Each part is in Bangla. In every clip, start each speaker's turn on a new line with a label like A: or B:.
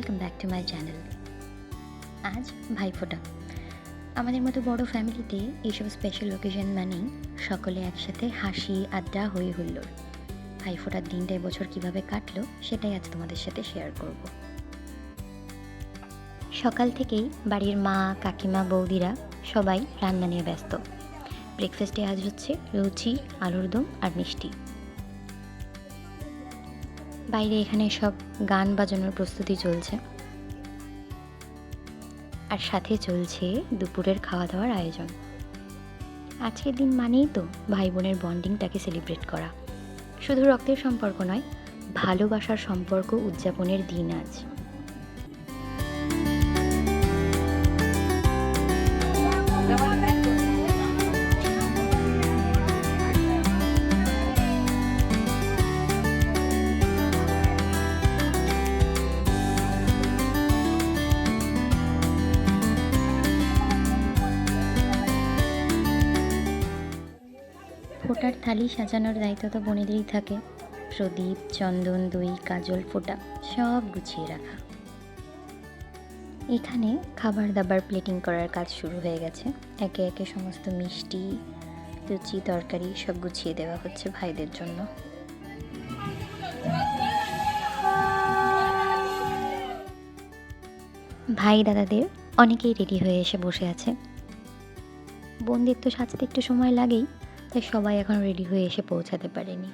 A: Welcome back to my channel. আজ ভাইফোঁটা। আমাদের মতো বড় ফ্যামিলিতে এইসব স্পেশাল অকেশন মানেই সকলে একসাথে হাসি, আড্ডা, হই হুল্লোড়। ভাইফোঁটার দিনটা এবছর কীভাবে কাটলো সেটাই আজ তোমাদের সাথে শেয়ার করব। সকাল থেকেই বাড়ির মা, কাকিমা, বৌদিরা সবাই রান্না নিয়ে ব্যস্ত। ব্রেকফাস্টে আজ হচ্ছে লুচি, আলুর দম আর মিষ্টি। বাইরে এখানে সব গান বাজানোর প্রস্তুতি চলছে, আর সাথে চলছে দুপুরের খাওয়া দাওয়ার আয়োজন। আজকের দিন মানেই তো ভাই বোনের বন্ডিংটাকে সেলিব্রেট করা। শুধু রক্তের সম্পর্ক নয়, ভালোবাসার সম্পর্ক উদযাপনের দিন আজ। ফোঁটার থালি সাজানোর দায়িত্ব তো বোনেদেরই থাকে। প্রদীপ, চন্দন, দই, কাজল, ফোঁটা সব গুছিয়ে রাখা। এখানে খাবার দাবার প্লেটিং করার কাজ শুরু হয়ে গেছে। একে একে সমস্ত মিষ্টি, লুচি, তরকারি সব গুছিয়ে দেওয়া হচ্ছে ভাইদের জন্য। ভাই দাদাদের অনেকেই রেডি হয়ে এসে বসে আছে। বোনদের তো সাজতে একটু সময় লাগেই, তাই সবাই এখন রেডি হয়ে এসে পৌঁছাতে পারেনি।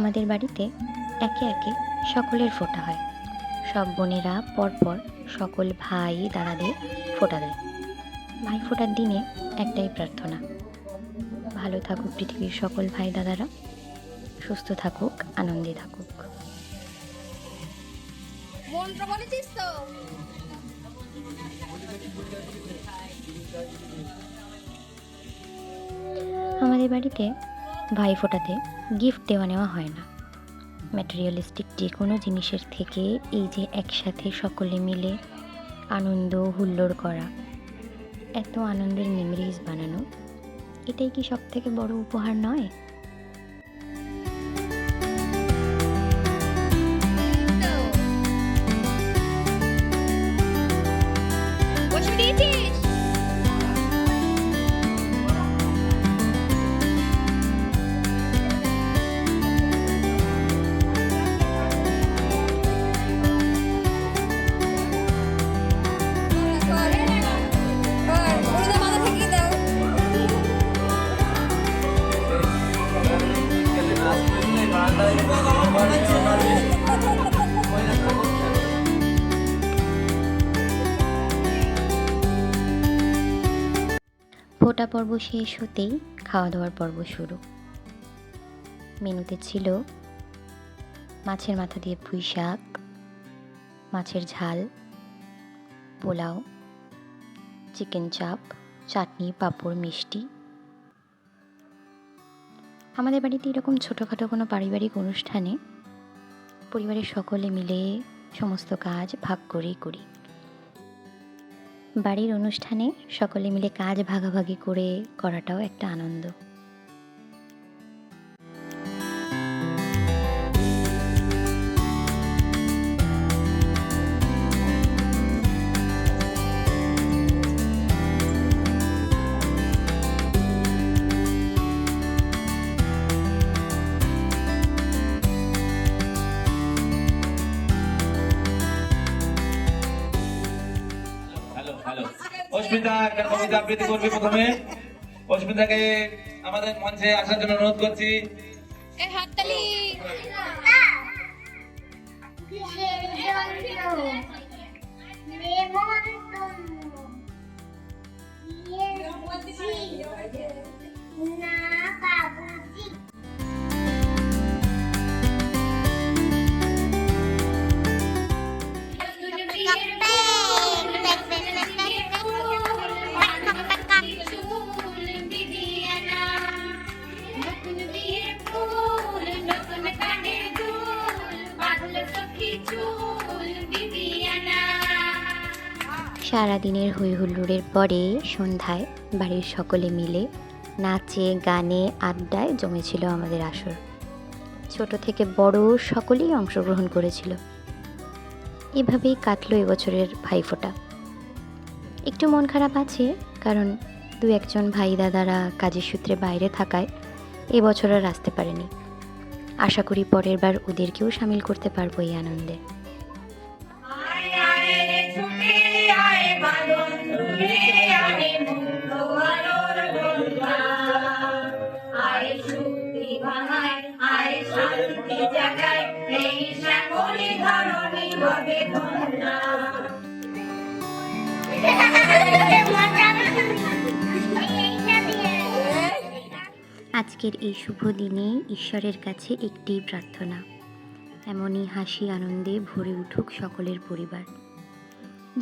A: আমাদের বাড়িতে একে একে সকলের ফোঁটা হয়। সব বোনেরা পরপর সকল ভাই দাদাদের ফোঁটা দেয়। ভাই ফোঁটার দিনে একটাই প্রার্থনা, ভালো থাকুক পৃথিবীর সকল ভাই দাদারা, সুস্থ থাকুক, আনন্দে থাকুক। আমাদের বাড়িতে ভাই ফোঁটাতে গিফট দেওয়া নেওয়া হয় না। ম্যাটেরিয়ালিস্টিক যে কোনো জিনিসের থেকে এই যে একসাথে সকলে মিলে আনন্দ হুল্লোড় করা, এত আনন্দের মেমোরিজ বানানো, এটাই কি সব থেকে বড় উপহার নয়? ফোঁটা পর্ব শেষ হতেই খাওয়া দাওয়ার পর্ব শুরু। মেনুতে ছিল মাছের মাথা দিয়ে পুঁই শাক, মাছের ঝাল, পোলাও, চিকেন চাপ, চাটনি, পাঁপড়, মিষ্টি। আমাদের বাড়িতে এরকম ছোটোখাটো কোনো পারিবারিক অনুষ্ঠানে পরিবারের সকলে মিলে সমস্ত কাজ ভাগ করেই করি। বাড়ির অনুষ্ঠানে সকলে মিলে কাজ ভাগাভাগি করে করাটাও একটা আনন্দ।
B: অস্মিতা একটা কবিতা আবৃত্তি করবে প্রথমে। অস্মিতাকে আমাদের মঞ্চে আসার জন্য অনুরোধ করছি।
C: হাততালি।
A: সারাদিনের হই হুল্লোড়ের পরে সন্ধ্যায় বাড়ির সকলে মিলে নাচে গানে আড্ডায় জমেছিল আমাদের আসর। ছোট থেকে বড় সকলেই অংশগ্রহণ করেছিল। এভাবেই কাটলো এবছরের ভাইফোঁটা। একটু মন খারাপ আছে, কারণ দু একজন ভাই দাদারা কাজের সূত্রে বাইরে থাকায় এবছর আর আসতে পারেনি। আশা করি পরের বার ওদেরকেও সামিল করতে পারবো এই আনন্দে। আজকের এই শুভ দিনে ঈশ্বরের কাছে একটি প্রার্থনা, এমনই হাসি আনন্দে ভরে উঠুক সকলের পরিবার।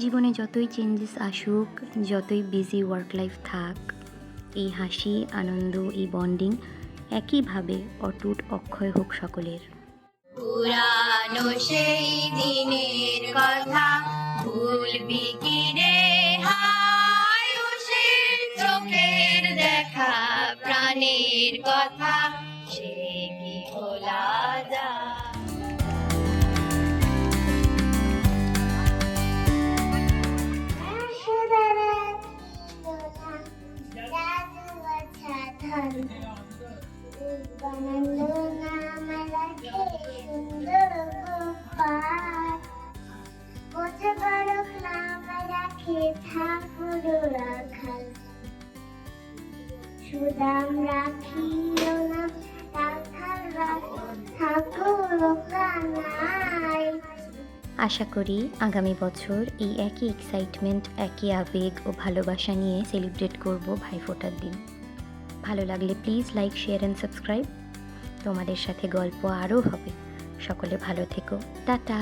A: জীবনে যতই চেঞ্জেস আসুক, যতই বিজি ওয়ার্ক লাইফ থাক, এই হাসি আনন্দ, এই বন্ডিং একইভাবে অটুট অক্ষয় হোক সকলের।
C: পুরানো সেই দিনের কথা ভুলবি কি রে হায়, উষের চোখের দেখা প্রাণের কথা সে কি ভোলা যায়।
D: সুদাম রাখিও না রাখাল ঠাকুর কানাই।
A: আশা করি আগামী বছর এই একই এক্সাইটমেন্ট, একই আবেগ ও ভালোবাসা নিয়ে সেলিব্রেট করব ভাইফোঁটার দিন। ভালো লাগলে please like, share and subscribe. তোমাদের সাথে গল্প আরও হবে। সকলে ভালো থেকো। টাটা।